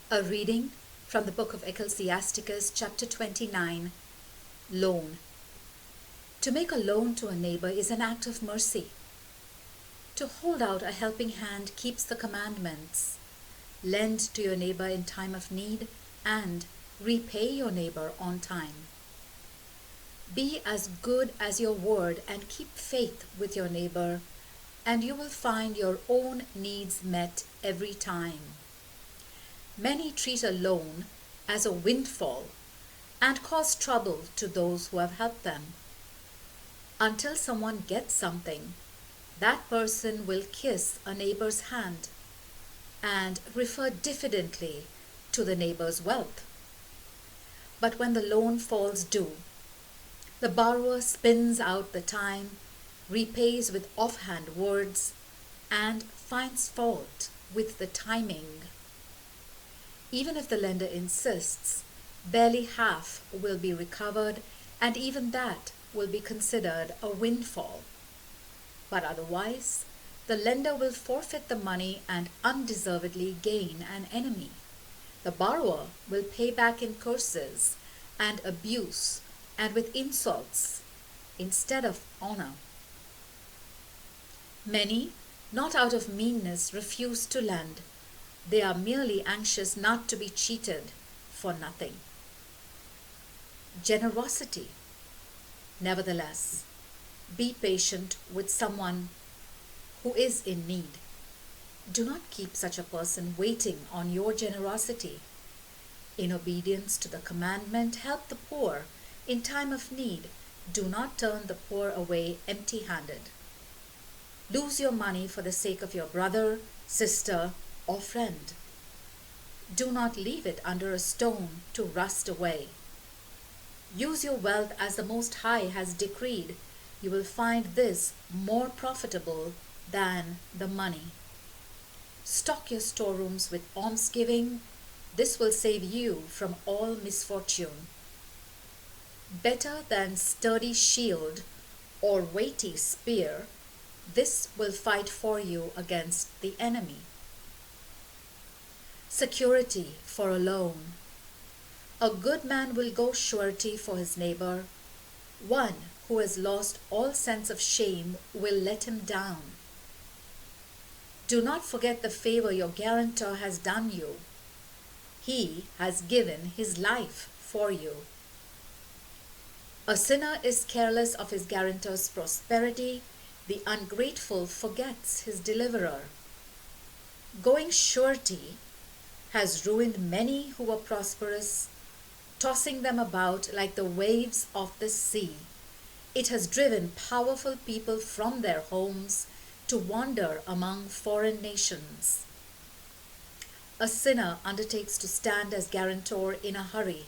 A reading from the book of Ecclesiasticus, chapter 29, Loan. To make a loan to a neighbor is an act of mercy. To hold out a helping hand keeps the commandments. Lend to your neighbor in time of need and repay your neighbor on time. Be as good as your word and keep faith with your neighbor, and you will find your own needs met every time. Many treat a loan as a windfall and cause trouble to those who have helped them. Until someone gets something, that person will kiss a neighbor's hand and refer diffidently to the neighbor's wealth. But when the loan falls due, the borrower spins out the time, repays with offhand words, and finds fault with the timing. Even if the lender insists, barely half will be recovered, and even that will be considered a windfall. But otherwise, the lender will forfeit the money and undeservedly gain an enemy. The borrower will pay back in curses and abuse and with insults instead of honor. Many, not out of meanness, refuse to lend. They are merely anxious not to be cheated for nothing. Generosity. Nevertheless, be patient with someone who is in need. Do not keep such a person waiting on your generosity. In obedience to the commandment, help the poor in time of need. Do not turn the poor away empty-handed. Lose your money for the sake of your brother, sister, or friend. Do not leave it under a stone to rust away. Use your wealth as the Most High has decreed. You will find this more profitable than the money. Stock your storerooms with almsgiving. This will save you from all misfortune. Better than sturdy shield or weighty spear, this will fight for you against the enemy. Security for a loan. A good man will go surety for his neighbor. One who has lost all sense of shame will let him down. Do not forget the favor your guarantor has done you. He has given his life for you. A sinner is careless of his guarantor's prosperity. The ungrateful forgets his deliverer. Going surety has ruined many who were prosperous, tossing them about like the waves of the sea. It has driven powerful people from their homes to wander among foreign nations. A sinner undertakes to stand as guarantor in a hurry.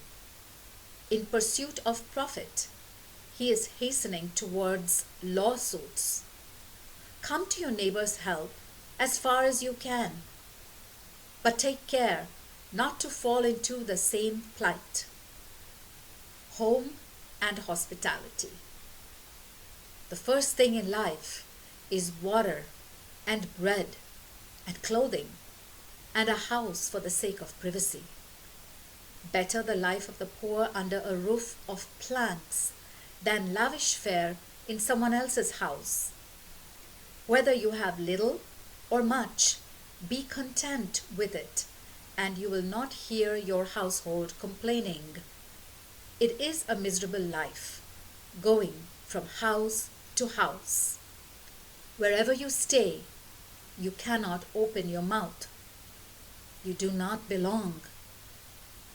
In pursuit of profit, he is hastening towards lawsuits. Come to your neighbor's help as far as you can, but take care not to fall into the same plight. Home and hospitality. The first thing in life is water and bread and clothing and a house for the sake of privacy. Better the life of the poor under a roof of planks than lavish fare in someone else's house. Whether you have little or much, be content with it, and you will not hear your household complaining. It is a miserable life, going from house to house. Wherever you stay, you cannot open your mouth. You do not belong.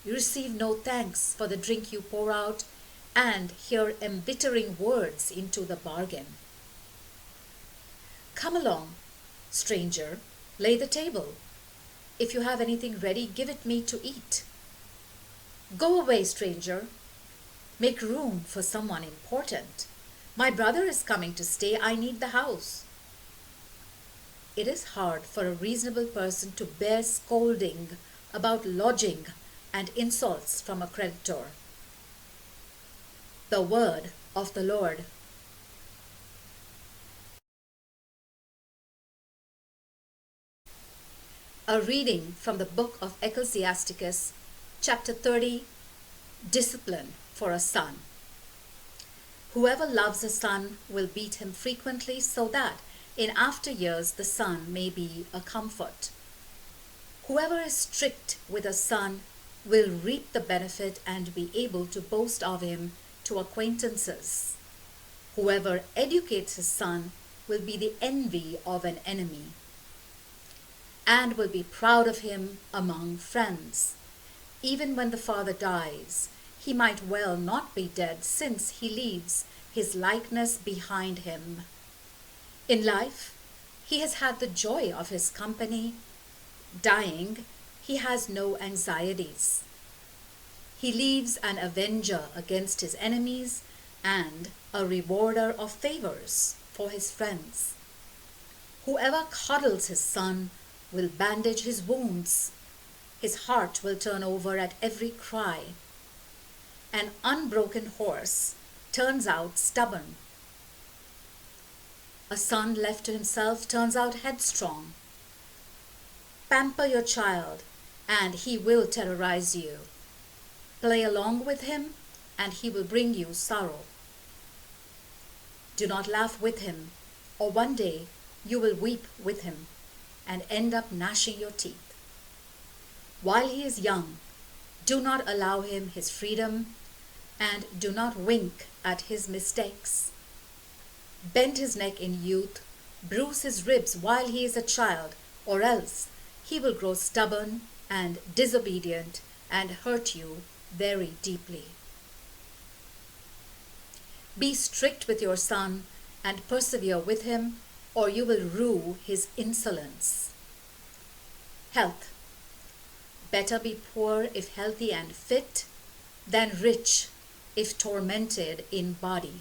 You receive no thanks for the drink you pour out, and hear embittering words into the bargain. Come along, stranger, lay the table. If you have anything ready, give it me to eat. Go away, stranger. Make room for someone important. My brother is coming to stay. I need the house. It is hard for a reasonable person to bear scolding about lodging and insults from a creditor. The word of the Lord. A reading from the book of Ecclesiasticus, chapter 30, Discipline for a Son. Whoever loves a son will beat him frequently, so that in after years the son may be a comfort. Whoever is strict with a son will reap the benefit and be able to boast of him to acquaintances. Whoever educates his son will be the envy of an enemy, and will be proud of him among friends. Even when the father dies, he might well not be dead, since he leaves his likeness behind him. In life, he has had the joy of his company. Dying, he has no anxieties. He leaves an avenger against his enemies and a rewarder of favors for his friends. Whoever coddles his son will bandage his wounds. His heart will turn over at every cry. An unbroken horse turns out stubborn. A son left to himself turns out headstrong. Pamper your child, and he will terrorize you. Play along with him, and he will bring you sorrow. Do not laugh with him, or one day you will weep with him and end up gnashing your teeth. While he is young, do not allow him his freedom, and do not wink at his mistakes. Bend his neck in youth, bruise his ribs while he is a child, or else he will grow stubborn and disobedient and hurt you very deeply. Be strict with your son and persevere with him, or you will rue his insolence. Health. Better be poor if healthy and fit, than rich if tormented in body.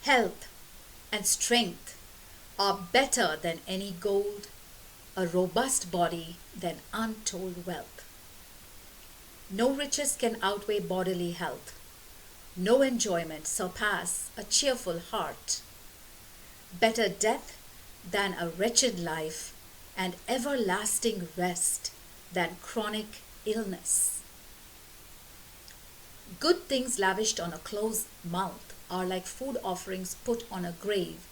Health and strength are better than any gold, a robust body than untold wealth. No riches can outweigh bodily health. No enjoyment surpass a cheerful heart. Better death than a wretched life, and everlasting rest than chronic illness. Good things lavished on a closed mouth are like food offerings put on a grave.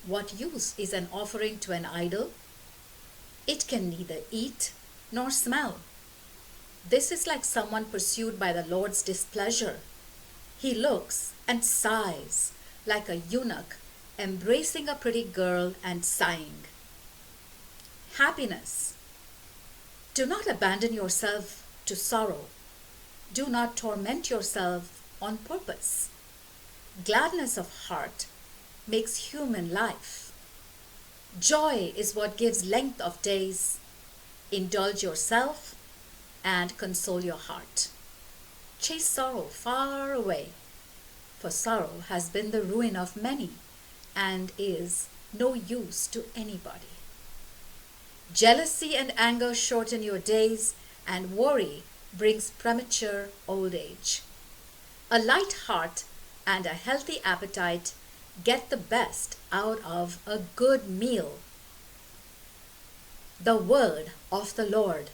What use is an offering to an idol? It can neither eat nor smell. This is like someone pursued by the Lord's displeasure. He looks and sighs like a eunuch embracing a pretty girl and sighing. Happiness. Do not abandon yourself to sorrow. Do not torment yourself on purpose. Gladness of heart makes human life. Joy is what gives length of days. Indulge yourself and console your heart. Chase sorrow far away, for sorrow has been the ruin of many and is no use to anybody. Jealousy and anger shorten your days, and worry brings premature old age. A light heart and a healthy appetite get the best out of a good meal. The word of the Lord.